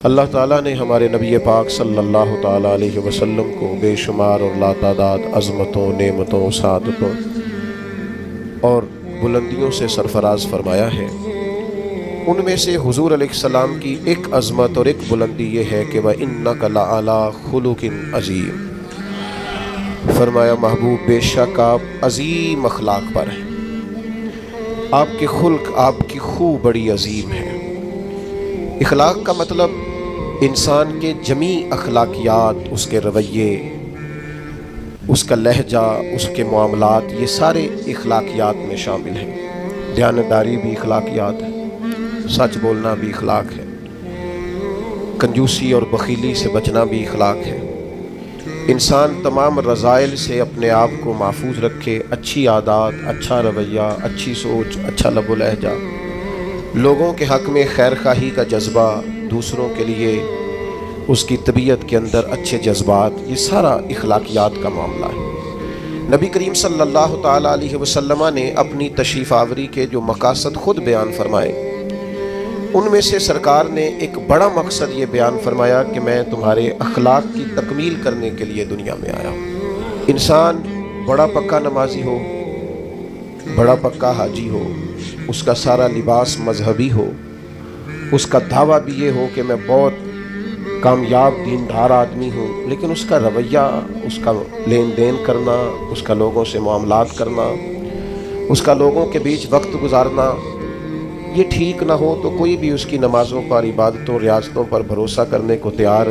اللہ تعالیٰ نے ہمارے نبی پاک صلی اللہ تعالیٰ علیہ وسلم کو بے شمار اور لاتعداد عظمتوں، نعمتوں، سعادتوں اور بلندیوں سے سرفراز فرمایا ہے۔ ان میں سے حضور علیہ السلام کی ایک عظمت اور ایک بلندی یہ ہے کہ وَإِنَّكَ لَعَلَىٰ خُلُقٍ عَظِيمٍ، فرمایا محبوب بے شک آپ عظیم اخلاق پر ہیں، آپ کے خلق، آپ کی خو بڑی عظیم ہے۔ اخلاق کا مطلب انسان کے جمیع اخلاقیات، اس کے رویے، اس کا لہجہ، اس کے معاملات، یہ سارے اخلاقیات میں شامل ہیں۔ دیانتداری بھی اخلاقیات ہے، سچ بولنا بھی اخلاق ہے، کنجوسی اور بخیلی سے بچنا بھی اخلاق ہے۔ انسان تمام رذائل سے اپنے آپ کو محفوظ رکھے، اچھی عادات، اچھا رویہ، اچھی سوچ، اچھا لب و لہجہ، لوگوں کے حق میں خیر خواہی کا جذبہ، دوسروں کے لیے اس کی طبیعت کے اندر اچھے جذبات، یہ سارا اخلاقیات کا معاملہ ہے۔ نبی کریم صلی اللہ تعالیٰ علیہ وسلم نے اپنی تشریف آوری کے جو مقاصد خود بیان فرمائے، ان میں سے سرکار نے ایک بڑا مقصد یہ بیان فرمایا کہ میں تمہارے اخلاق کی تکمیل کرنے کے لیے دنیا میں آیا ہوں۔ انسان بڑا پکا نمازی ہو، بڑا پکا حاجی ہو، اس کا سارا لباس مذہبی ہو، اس کا دعویٰ بھی یہ ہو کہ میں بہت کامیاب دیندار آدمی ہوں، لیکن اس کا رویہ، اس کا لین دین کرنا، اس کا لوگوں سے معاملات کرنا، اس کا لوگوں کے بیچ وقت گزارنا یہ ٹھیک نہ ہو تو کوئی بھی اس کی نمازوں پر، عبادتوں، ریاضتوں پر بھروسہ کرنے کو تیار۔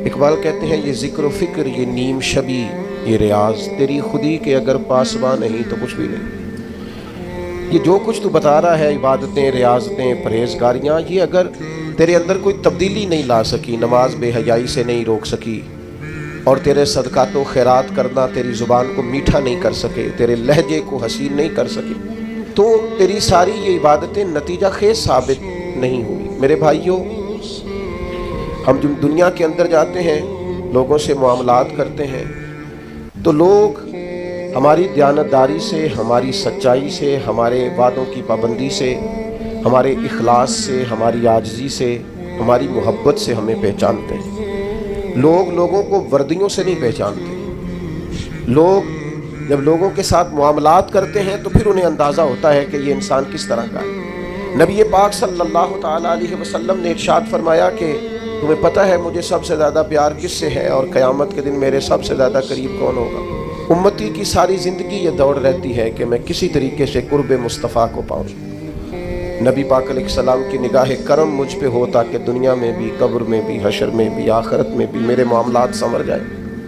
اقبال کہتے ہیں یہ ذکر و فکر، یہ نیم شبی، یہ ریاض تیری خودی کے اگر پاسباں نہیں تو کچھ بھی نہیں۔ یہ جو کچھ تو بتا رہا ہے، عبادتیں، ریاضتیں، پرہیزگاریاں، یہ اگر تیرے اندر کوئی تبدیلی نہیں لا سکی، نماز بے حیائی سے نہیں روک سکی، اور تیرے صدقات و خیرات کرنا تیری زبان کو میٹھا نہیں کر سکے، تیرے لہجے کو حسین نہیں کر سکے، تو تیری ساری یہ عبادتیں نتیجہ خیز ثابت نہیں ہوئی۔ میرے بھائیوں، ہم جب دنیا کے اندر جاتے ہیں، لوگوں سے معاملات کرتے ہیں، تو لوگ ہماری دیانتداری سے، ہماری سچائی سے، ہمارے وعدوں کی پابندی سے، ہمارے اخلاص سے، ہماری عاجزی سے، ہماری محبت سے ہمیں پہچانتے ہیں۔ لوگ لوگوں کو وردیوں سے نہیں پہچانتے۔ لوگ جب لوگوں کے ساتھ معاملات کرتے ہیں تو پھر انہیں اندازہ ہوتا ہے کہ یہ انسان کس طرح کا ہے۔ نبی پاک صلی اللہ تعالیٰ علیہ وسلم نے ارشاد فرمایا کہ تمہیں پتہ ہے مجھے سب سے زیادہ پیار کس سے ہے، اور قیامت کے دن میرے سب سے زیادہ قریب کون ہوگا؟ امتی کی ساری زندگی یہ دوڑ رہتی ہے کہ میں کسی طریقے سے قرب مصطفیٰ کو پاؤں۔ نبی پاک علیہ السلام کی نگاہ کرم مجھ پہ ہو تاکہ دنیا میں بھی، قبر میں بھی، حشر میں بھی، آخرت میں بھی میرے معاملات سنور جائیں۔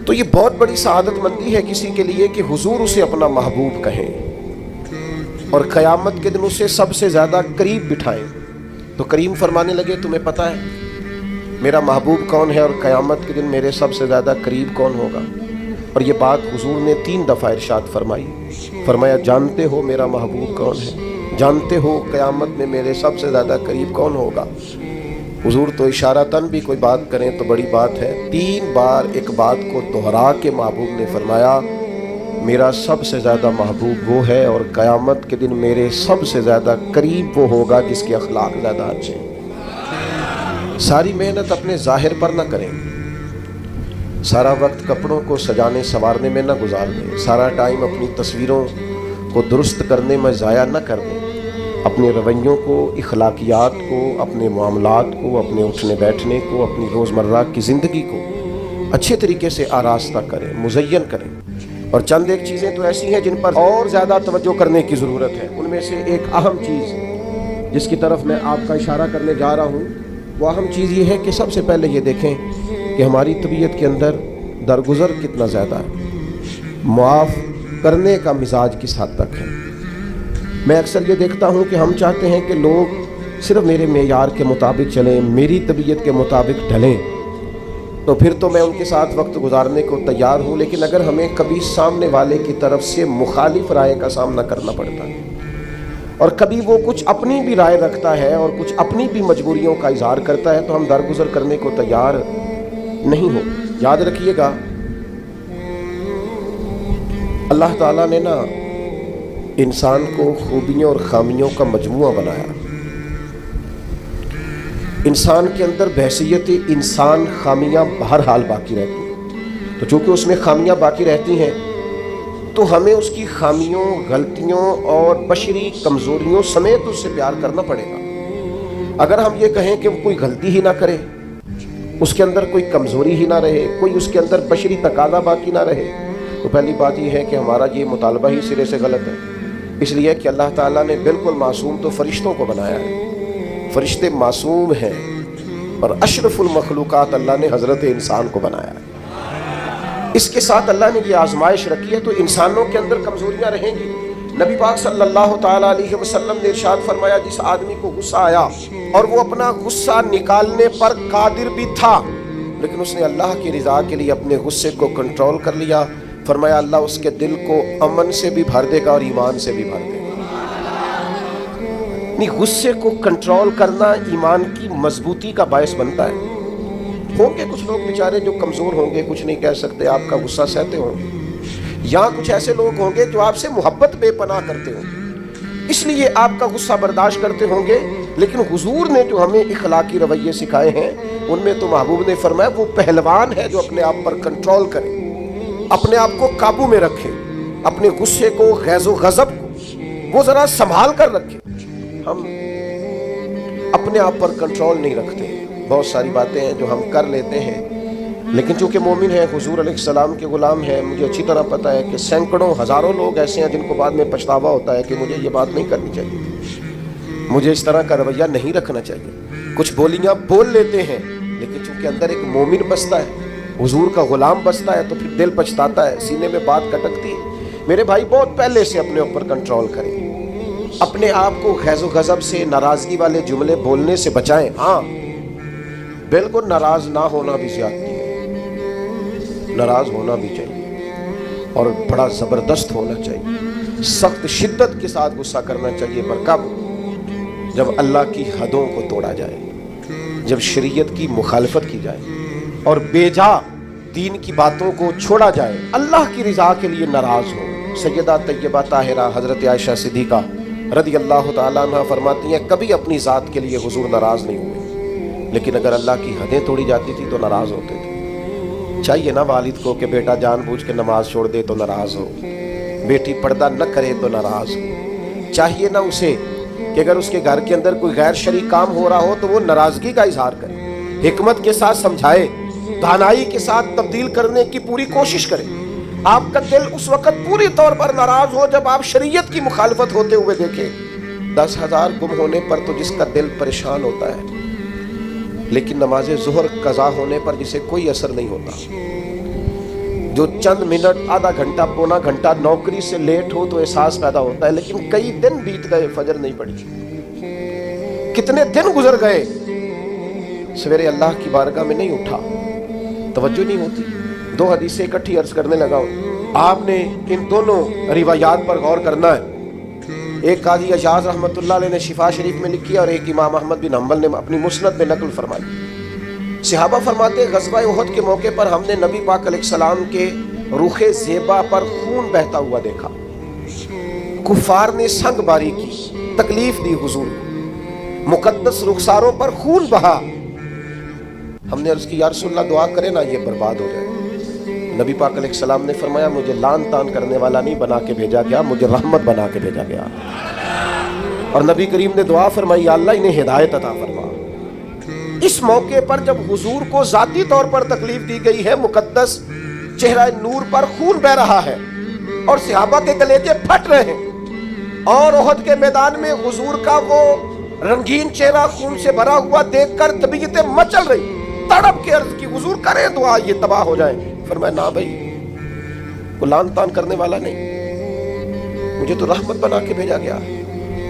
تو یہ بہت بڑی سعادت مندی ہے کسی کے لیے کہ حضور اسے اپنا محبوب کہیں اور قیامت کے دن اسے سب سے زیادہ قریب بٹھائیں۔ تو کریم فرمانے لگے تمہیں پتہ ہے میرا محبوب کون ہے، اور قیامت کے دن میرے سب سے زیادہ قریب کون ہوگا؟ اور یہ بات حضور نے 3 دفعہ ارشاد فرمائی۔ فرمایا جانتے ہو میرا محبوب کون ہے، جانتے ہو قیامت میں میرے سب سے زیادہ قریب کون ہوگا؟ حضور تو اشارتاً بھی کوئی بات کریں تو بڑی بات ہے، 3 بار ایک بات کو دہرا کے محبوب نے فرمایا میرا سب سے زیادہ محبوب وہ ہے، اور قیامت کے دن میرے سب سے زیادہ قریب وہ ہوگا جس کے اخلاق زیادہ اچھے ہیں۔ ساری محنت اپنے ظاہر پر نہ کریں، سارا وقت کپڑوں کو سجانے سنوارنے میں نہ گزار دیں، سارا ٹائم اپنی تصویروں کو درست کرنے میں ضائع نہ کر دیں۔ اپنے رویوں کو، اخلاقیات کو، اپنے معاملات کو، اپنے اٹھنے بیٹھنے کو، اپنی روزمرہ کی زندگی کو اچھے طریقے سے آراستہ کریں، مزین کریں۔ اور چند ایک چیزیں تو ایسی ہیں جن پر اور زیادہ توجہ کرنے کی ضرورت ہے۔ ان میں سے ایک اہم چیز جس کی طرف میں آپ کا اشارہ کرنے جا رہا ہوں، وہ اہم چیز یہ ہے کہ سب سے پہلے یہ دیکھیں کہ ہماری طبیعت کے اندر درگزر کتنا زیادہ ہے، معاف کرنے کا مزاج کس حد تک ہے۔ میں اکثر یہ دیکھتا ہوں کہ ہم چاہتے ہیں کہ لوگ صرف میرے معیار کے مطابق چلیں، میری طبیعت کے مطابق ڈھلیں، تو پھر تو میں ان کے ساتھ وقت گزارنے کو تیار ہوں۔ لیکن اگر ہمیں کبھی سامنے والے کی طرف سے مخالف رائے کا سامنا کرنا پڑتا ہے، اور کبھی وہ کچھ اپنی بھی رائے رکھتا ہے اور کچھ اپنی بھی مجبوریوں کا اظہار کرتا ہے، تو ہم درگزر کرنے کو تیار نہیں ہو۔ یاد رکھیے گا اللہ تعالیٰ نے انسان کو خوبیوں اور خامیوں کا مجموعہ بنایا۔ انسان کے اندر بحیثیت انسان خامیاں بہرحال باقی رہتی ہیں، تو چونکہ اس میں خامیاں باقی رہتی ہیں تو ہمیں اس کی خامیوں، غلطیوں اور بشری کمزوریوں سمیت اس سے پیار کرنا پڑے گا۔ اگر ہم یہ کہیں کہ وہ کوئی غلطی ہی نہ کرے، اس کے اندر کوئی کمزوری ہی نہ رہے، کوئی اس کے اندر بشری تقاضا باقی نہ رہے، تو پہلی بات یہ ہے کہ ہمارا یہ مطالبہ ہی سرے سے غلط ہے۔ اس لیے کہ اللہ تعالیٰ نے بالکل معصوم تو فرشتوں کو بنایا ہے، فرشتے معصوم ہیں، اور اشرف المخلوقات اللہ نے حضرت انسان کو بنایا ہے۔ اس کے ساتھ اللہ نے یہ آزمائش رکھی ہے، تو انسانوں کے اندر کمزوریاں رہیں گی۔ نبی پاک صلی اللہ تعالیٰ علیہ وسلم نے ارشاد فرمایا، جس آدمی کو غصہ آیا اور وہ اپنا غصہ نکالنے پر قادر بھی تھا، لیکن اس نے اللہ کی رضا کے لیے اپنے غصے کو کنٹرول کر لیا، فرمایا اللہ اس کے دل کو امن سے بھی بھر دے گا اور ایمان سے بھی بھر دے گا۔ نہیں، غصے کو کنٹرول کرنا ایمان کی مضبوطی کا باعث بنتا ہے۔ ہوں گے کچھ لوگ بیچارے جو کمزور ہوں گے، کچھ نہیں کہہ سکتے، آپ کا غصہ سہتے ہوں گے، یا کچھ ایسے لوگ ہوں گے جو آپ سے محبت بے پناہ کرتے ہوں گے، اس لیے آپ کا غصہ برداشت کرتے ہوں گے، لیکن حضور نے جو ہمیں اخلاقی رویے سکھائے ہیں ان میں تو محبوب نے فرمایا وہ پہلوان ہے جو اپنے آپ پر کنٹرول کرے، اپنے آپ کو قابو میں رکھے، اپنے غصے کو، غیظ و غضب کو وہ ذرا سنبھال کر رکھے۔ ہم اپنے آپ پر کنٹرول نہیں رکھتے، بہت ساری باتیں ہیں جو ہم کر لیتے ہیں، لیکن چونکہ مومن ہیں، حضور علیہ السلام کے غلام ہیں، مجھے اچھی طرح پتہ ہے کہ سینکڑوں ہزاروں لوگ ایسے ہیں جن کو بعد میں پچھتاوا ہوتا ہے کہ مجھے یہ بات نہیں کرنی چاہیے، مجھے اس طرح کا رویہ نہیں رکھنا چاہیے۔ کچھ بولیاں بول لیتے ہیں، لیکن چونکہ اندر ایک مومن بستا ہے، حضور کا غلام بستا ہے، تو پھر دل پچھتاتا ہے، سینے میں بات کٹکتی ہے۔ میرے بھائی بہت پہلے سے اپنے اوپر کنٹرول کریں، اپنے آپ کو غیظ و غضب سے، ناراضگی والے جملے بولنے سے بچائیں۔ ہاں بالکل ناراض نہ ہونا بھی زیادتی ہے، ناراض ہونا بھی چاہیے، اور بڑا زبردست ہونا چاہیے، سخت شدت کے ساتھ غصہ کرنا چاہیے، پر کب؟ جب اللہ کی حدوں کو توڑا جائے، جب شریعت کی مخالفت کی جائے اور بے جا دین کی باتوں کو چھوڑا جائے، اللہ کی رضا کے لیے ناراض ہو۔ سیدہ طیبہ طاہرہ حضرت عائشہ صدیقہ رضی اللہ تعالیٰ عنہ فرماتی ہیں کبھی اپنی ذات کے لیے حضور ناراض نہیں ہوئے، لیکن اگر اللہ کی حدیں توڑی جاتی تھی تو ناراض ہوتے تھے۔ چاہیے نا والد کو کہ بیٹا جان بوجھ کے نماز چھوڑ دے تو ناراض ہو، بیٹی پردہ نہ کرے تو ناراض ہو، چاہیے نا اسے کہ اگر اس کے گھر کے اندر کوئی غیر شرعی کام ہو رہا ہو تو وہ ناراضگی کا اظہار کرے، حکمت کے ساتھ سمجھائے، دانائی کے ساتھ تبدیل کرنے کی پوری کوشش کرے۔ آپ کا دل اس وقت پوری طور پر ناراض ہو جب آپ شریعت کی مخالفت ہوتے ہوئے دیکھیں۔ 10,000 گم ہونے پر تو جس کا دل پریشان ہوتا ہے، لیکن نماز ظہر قضا ہونے پر جسے کوئی اثر نہیں ہوتا، جو چند منٹ، آدھا گھنٹہ، پونا گھنٹہ نوکری سے لیٹ ہو تو احساس پیدا ہوتا ہے، لیکن کئی دن بیت گئے، فجر نہیں پڑی، کتنے دن گزر گئے، سویرے اللہ کی بارگاہ میں نہیں اٹھا، توجہ نہیں ہوتی۔ 2 حدیثیں اکٹھی عرض کرنے لگا ہوں، آپ نے ان دونوں روایات پر غور کرنا ہے۔ ایک قاضی اعجاز رحمۃ اللہ علیہ نے شفا شریف میں لکھی ہے، اور ایک امام احمد بن حنبل نے اپنی مسند میں نقل فرمائی۔ صحابہ فرماتے ہیں غزوہ احد کے موقع پر ہم نے نبی پاک علیہ السلام کے رخ زیبا پر خون بہتا ہوا دیکھا، کفار نے سنگ باری کی، تکلیف دی حضور کو، مقدس رخساروں پر خون بہا۔ ہم نے عرض کی یا رسول اللہ دعا کرے نا یہ برباد ہو جائے۔ نبی پاک علیہ السلام نے فرمایا مجھے لان تان کرنے والا نہیں بنا کے بھیجا گیا، مجھے رحمت بنا کے بھیجا گیا۔ اور نبی کریم نے دعا فرمائی یا اللہ انہیں ہدایت عطا فرما۔ اس موقع پر جب حضور کو ذاتی طور پر تکلیف دی گئی ہے، مقدس چہرہ نور پر خون بہ رہا ہے اور صحابہ کے کلیجے پھٹ رہے ہیں، اور احد کے میدان میں حضور کا وہ رنگین چہرہ خون سے بھرا ہوا دیکھ کر طبیعتیں مچل رہی، تڑپ کے عرض کی حضور کریں دعا یہ تباہ ہو جائیں۔ فرمایا نہ بھائی، وہ لان تان کرنے والا نہیں، مجھے تو رحمت بنا کے بھیجا گیا۔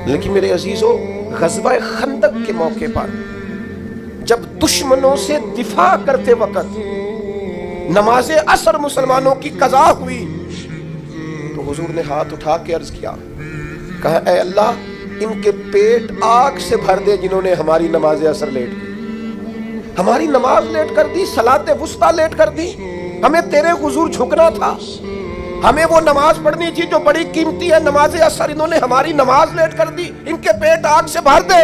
لیکن میرے عزیزو، غزوہ خندق کے موقع پر جب دشمنوں سے دفاع کرتے وقت نماز عصر مسلمانوں کی قضا ہوئی تو حضور نے ہاتھ اٹھا کے عرض کیا، کہا اے اللہ ان کے پیٹ آگ سے بھر دے جنہوں نے ہماری نماز عصر لیٹ کی، ہماری نماز لیٹ کر دی، صلاۃ وسطیٰ لیٹ کر دی۔ ہمیں تیرے حضور جھکنا تھا، ہمیں وہ نماز پڑھنی تھی جو بڑی قیمتی ہے، نماز عصر، انہوں نے ہماری نماز لیٹ کر دی، ان کے پیٹ آگ سے بھر دے۔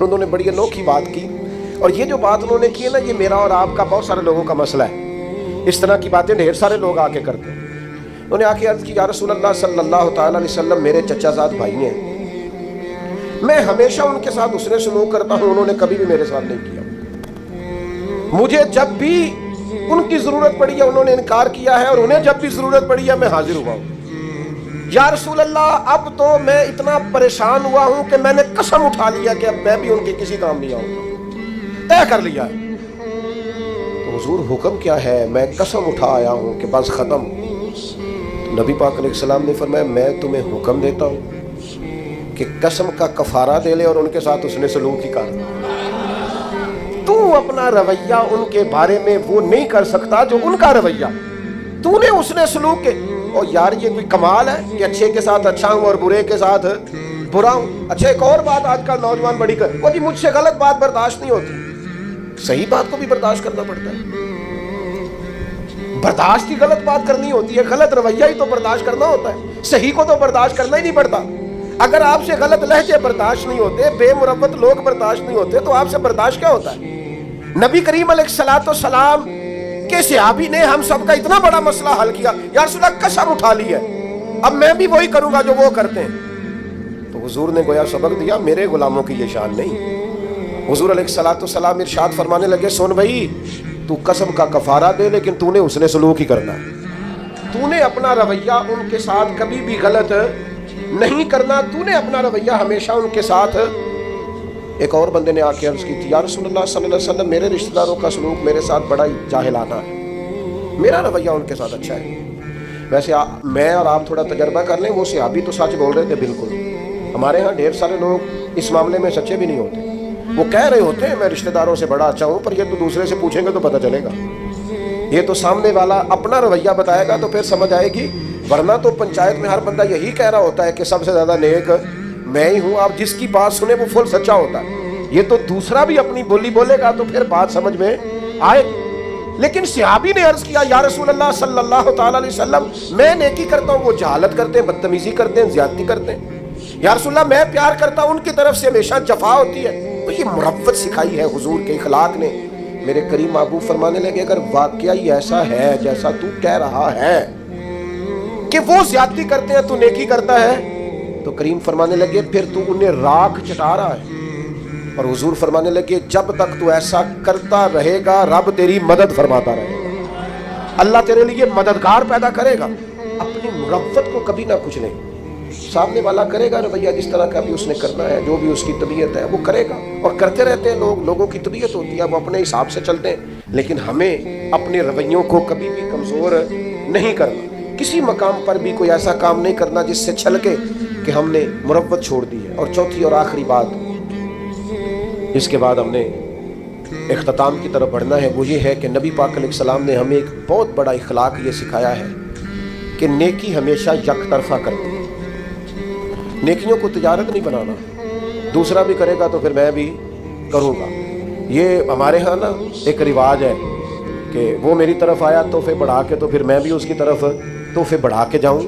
انہوں نے بڑی انوکھی بات کی، اور یہ جو بات انہوں نے کی ہے نا، یہ میرا اور آپ کا بہت سارے لوگوں کا مسئلہ ہے۔ اس طرح کی باتیں ڈھیر سارے لوگ آ کے کرتے ہیں۔ انہوں نے آ کے عرض کی، یا رسول اللہ صلی اللہ تعالیٰ علیہ وسلم، میرے چچا زاد بھائی ہیں، میں ہمیشہ ان کے ساتھ حسن سلوک کرتا ہوں، انہوں نے کبھی بھی میرے ساتھ نہیں کیا۔ مجھے جب بھی ان کی ضرورت پڑی ہے انہوں نے انکار کیا ہے، اور انہیں جب بھی ضرورت پڑی ہے میں حاضر ہوا ہوں۔ یا رسول اللہ، اب تو میں اتنا پریشان ہوا ہوں کہ میں نے قسم اٹھا لیا کہ اب میں بھی ان کے کسی کام نہیں آؤں گا، طے کر لیا ہے۔ تو حضور حکم کیا ہے؟ میں قسم اٹھا آیا ہوں کہ بس ختم۔ نبی پاک علیہ السلام نے فرمایا، میں تمہیں حکم دیتا ہوں کہ قسم کا کفارہ دے لے اور ان کے ساتھ اس نے سلوک ہی کر۔ تو اپنا رویہ ان کے بارے میں وہ نہیں کر سکتا جو ان کا رویہ، تو نے اس نے سلوک کے۔ اور یار یہ کوئی کمال ہے کہ اچھے کے ساتھ اچھا ہوں اور برے کے ساتھ برا ہوں۔ اچھا ایک اور بات آج کل نوجوان بڑی کر، وہ جی مجھ سے غلط بات برداشت نہیں ہوتی۔ صحیح بات کو بھی برداشت کرنا پڑتا ہے، برداشت کی غلط بات کرنی ہوتی ہے، غلط رویہ ہی تو برداشت کرنا ہوتا ہے، صحیح کو تو برداشت کرنا ہی نہیں پڑتا۔ اگر آپ سے غلط لہجے برداشت نہیں ہوتے، بے مروت لوگ برداشت نہیں ہوتے، تو آپ سے برداشت کیا ہوتا ہے؟ نبی کریم علیہ الصلوۃ والسلام کے صحابی نے ہم سب کا اتنا بڑا مسئلہ حل کیا، یا رسول اللہ قسم اٹھا لی ہے اب میں بھی وہی کروں گا جو وہ کرتے ہیں۔ تو حضور نے گویا سبق دیا، میرے غلاموں کی یہ شان نہیں۔ حضور علیہ الصلوۃ والسلام ارشاد فرمانے لگے، سن بھائی، تو قسم کا کفارہ دے، لیکن تو نے اس نے سلوک ہی کرنا ہے، تو نے اپنا رویہ ان کے ساتھ کبھی بھی غلط نہیں کرنا، تو نے اپنا رویہ ہمیشہ ان کے ساتھ۔ ایک اور بندے نے آ کے عرض کی تھی، یا رسول اللہ صلی اللہ علیہ وسلم، میرے رشتہ داروں کا سلوک میرے ساتھ بڑا ہی جاہلانہ ہے، میرا رویہ ان کے ساتھ اچھا ہے۔ ویسے میں اور آپ تھوڑا تجربہ کر لیں، وہ صحابی تو سچ بول رہے تھے بالکل۔ ہمارے ہاں ڈھیر سارے لوگ اس معاملے میں سچے بھی نہیں ہوتے، وہ کہہ رہے ہوتے ہیں میں رشتہ داروں سے بڑا اچھا ہوں، پر یہ تو دوسرے سے پوچھیں گے تو پتہ چلے گا، یہ تو سامنے والا اپنا رویہ بتائے گا تو پھر سمجھ آئے گی، ورنہ تو پنچایت میں ہر بندہ یہی کہہ رہا ہوتا ہے کہ سب سے زیادہ نیک میں ہی ہوں، آپ جس کی بات سنیں وہ فل سچا ہوتا ہے۔ یہ تو دوسرا بھی اپنی بولی بولے گا تو پھر بات سمجھ میں آئے گی۔ لیکن صحابی نے عرض کیا، یا رسول اللہ صلی اللہ تعالیٰ علیہ وسلم، میں نیکی کرتا ہوں، وہ جہالت کرتے ہیں، بدتمیزی کرتے ہیں، زیادتی کرتے ہیں۔ یا رسول اللہ، میں پیار کرتا ہوں، ان کی طرف سے ہمیشہ جفا ہوتی ہے۔ تو یہ مروت سکھائی ہے حضور کے اخلاق نے۔ میرے کریم محبوب فرمانے لگے، اگر واقعی ایسا ہے جیسا تو کہہ رہا ہے کہ وہ زیادتی کرتے ہیں تو نیکی کرتا ہے، تو کریم فرمانے لگے پھر تو انہیں راکھ چٹا رہا ہے۔ اور حضور فرمانے لگے، جب تک تو ایسا کرتا رہے گا رب تیری مدد فرماتا رہے گا، اللہ تیرے لیے مددگار پیدا کرے گا۔ اپنی مروت کو کبھی نہ کچلیں، سامنے والا کرے گا رویہ جس طرح کا بھی اس نے کرنا ہے، جو بھی اس کی طبیعت ہے وہ کرے گا، اور کرتے رہتے ہیں لوگ، لوگوں کی طبیعت ہوتی ہے وہ اپنے حساب سے چلتے ہیں، لیکن ہمیں اپنے رویوں کو کبھی بھی کمزور نہیں کرنا، کسی مقام پر بھی کوئی ایسا کام نہیں کرنا جس سے چھلکے کہ ہم نے مروت چھوڑ دی ہے۔ اور چوتھی اور آخری بات، اس کے بعد ہم نے اختتام کی طرف بڑھنا ہے، وہ یہ ہے کہ نبی پاک علیہ السلام نے ہمیں ایک بہت بڑا اخلاق یہ سکھایا ہے کہ نیکی ہمیشہ یک طرفہ کرتی ہے۔ نیکیوں کو تجارت نہیں بنانا، دوسرا بھی کرے گا تو پھر میں بھی کروں گا۔ یہ ہمارے ہاں نا ایک رواج ہے کہ وہ میری طرف آیا تحفے بڑھا کے تو پھر میں بھی اس کی طرف تحفے بڑھا کے جاؤں۔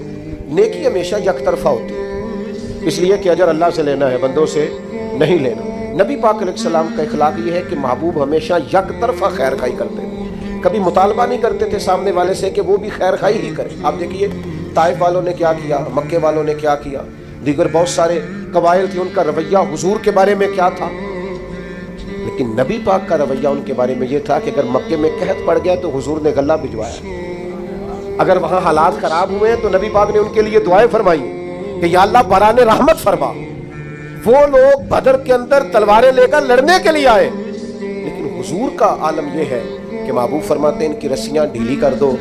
نیکی ہمیشہ یک طرفہ ہوتی ہے، اس لیے کہ اجر اللہ سے لینا ہے، بندوں سے نہیں لینا۔ نبی پاک علیہ السلام کا اخلاق یہ ہے کہ محبوب ہمیشہ یک طرفہ خیر خائی کرتے ہیں، کبھی مطالبہ نہیں کرتے تھے سامنے والے سے کہ وہ بھی خیر خائی ہی کرے۔ آپ دیکھیے طائف والوں نے کیا کیا، مکے والوں نے کیا کیا، دیگر بہت سارے قبائل تھے، ان کا رویہ حضور کے بارے میں کیا تھا، لیکن نبی پاک کا رویہ ان کے بارے میں یہ تھا کہ اگر مکے میں قحط پڑ گیا تو حضور نے غلہ بھجوایا، اگر وہاں حالات خراب ہوئے تو نبی پاک نے ان کے لیے دعائیں فرمائی کہ یا اللہ باران رحمت فرما۔ وہ لوگ بدر کے اندر تلواریں لے کر لڑنے کے لیے آئے، لیکن حضور کا عالم یہ ہے کہ محبوب فرماتے ہیں ان کی رسیاں ڈھیلی کر دو،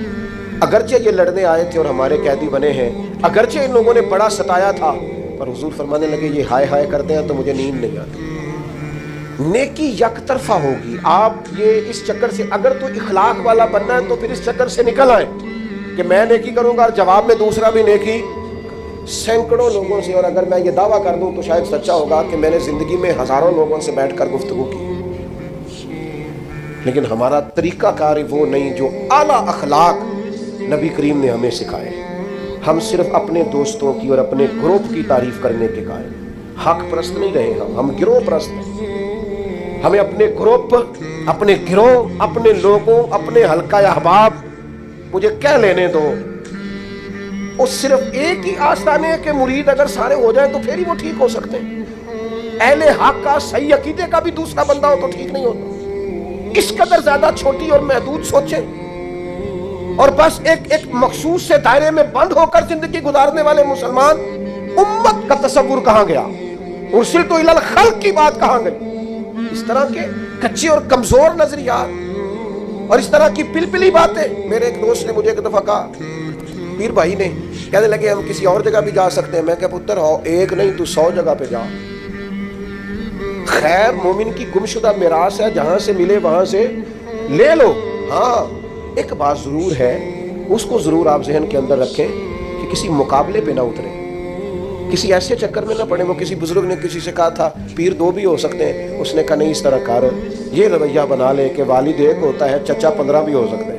اگرچہ یہ لڑنے آئے تھے اور ہمارے قیدی بنے ہیں، اگرچہ ان لوگوں نے بڑا ستایا تھا، پر حضور فرمانے لگے یہ ہائے ہائے کرتے ہیں تو مجھے نیند نہیں آتی۔ نیکی یک طرفہ ہوگی۔ آپ یہ اس چکر سے اگر تو اخلاق والا بننا ہے تو پھر اس چکر سے نکل آئیں کہ میں نیکی کروں گا اور جواب میں دوسرا بھی نیکی، سینکڑوں لوگوں سے، اور اگر میں یہ دعویٰ کر دوں تو شاید سچا ہوگا کہ میں نے زندگی میں ہزاروں لوگوں سے بیٹھ کر گفتگو کی، لیکن ہمارا طریقہ کار وہ نہیں جو اعلیٰ اخلاق نبی کریم نے ہمیں سکھائے۔ ہم صرف اپنے دوستوں کی اور اپنے گروپ کی تعریف کرنے کے قائل، حق پرست نہیں رہے، ہم گروہ پرست ہیں۔ ہمیں اپنے گروپ، اپنے گروہ، اپنے لوگوں، اپنے حلقہ احباب مجھے کہہ لینے دو، وہ صرف ایک ہی آستانے کے مرید اگر سارے ہو جائیں تو پھر ہی وہ ٹھیک ہو سکتے ہیں۔ اہل حق کا صحیح عقیدے کا بھی دوسرا بندہ ہو تو ٹھیک نہیں ہوتا۔ اس قدر زیادہ چھوٹی اور محدود سوچیں اور بس ایک مخصوص سے دائرے میں بند ہو کر زندگی گزارنے والے مسلمان، امت کا تصور کہاں گیا؟ ارسلت الی الخلق کی بات کہاں گئی؟ اس طرح کے کچے اور کمزور نظریات اور اس طرح کی پلپلی باتیں۔ میرے ایک دوست نے مجھے ایک دفعہ کہا، پیر بھائی نے کہنے لگے ہم کسی اور جگہ بھی جا سکتے ہیں۔ میں کہا پتر ایک نہیں تو 100 جگہ پہ جا۔ خیر مومن کی گمشدہ میراث ہے، جہاں سے ملے وہاں سے لے لو۔ ہاں ایک بات ضرور ہے، اس کو ضرور آپ ذہن کے اندر رکھیں کہ کسی مقابلے پہ نہ اتریں، کسی ایسے چکر میں نہ پڑیں۔ وہ کسی بزرگ نے کسی سے کہا تھا پیر 2 بھی ہو سکتے ہیں، اس نے کہا نہیں اس طرح کر، یہ رویہ بنا لے کہ والد ایک ہوتا ہے، چچا 15 بھی ہو سکتے ہیں،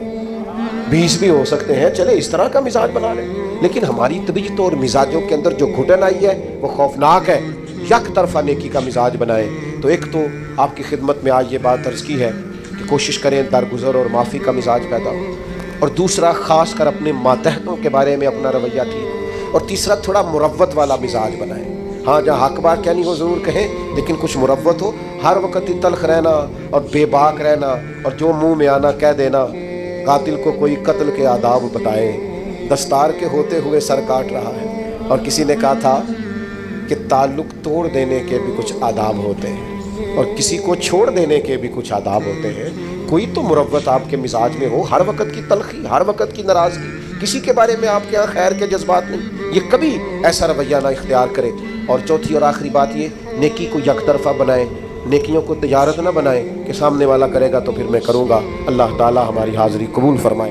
20 بھی ہو سکتے ہیں، چلے اس طرح کا مزاج بنا لے۔ لیکن ہماری طبیعت اور مزاجوں کے اندر جو گھٹن آئی ہے وہ خوفناک ہے۔ یک طرفہ نیکی کا مزاج بنائیں۔ تو ایک تو آپ کی خدمت میں آج یہ بات عرض کی ہے کہ کوشش کریں درگزر اور معافی کا مزاج پیدا ہو، اور دوسرا خاص کر اپنے ماتحتوں کے بارے میں اپنا رویہ ٹھیک، اور تیسرا تھوڑا مروت والا مزاج بنائیں۔ ہاں جہاں حق بات کہنی ہو ضرور کہیں، لیکن کچھ مروت ہو، ہر وقت ہی تلخ رہنا اور بے باک رہنا اور جو منہ میں آنا کہہ دینا۔ قاتل کو کوئی قتل کے آداب بتائے، دستار کے ہوتے ہوئے سر کاٹ رہا ہے۔ اور کسی نے کہا تھا کہ تعلق توڑ دینے کے بھی کچھ آداب ہوتے ہیں اور کسی کو چھوڑ دینے کے بھی کچھ آداب ہوتے ہیں۔ کوئی تو مروت آپ کے مزاج میں ہو، ہر وقت کی تلخی، ہر وقت کی ناراضگی، کسی کے بارے میں آپ کے یہاں خیر کے جذبات نہیں، یہ کبھی ایسا رویہ نہ اختیار کرے۔ اور چوتھی اور آخری بات یہ، نیکی کو یک طرفہ بنائیں، نیکیوں کو تجارت نہ بنائیں کہ سامنے والا کرے گا تو پھر میں کروں گا۔ اللہ تعالی ہماری حاضری قبول فرمائے۔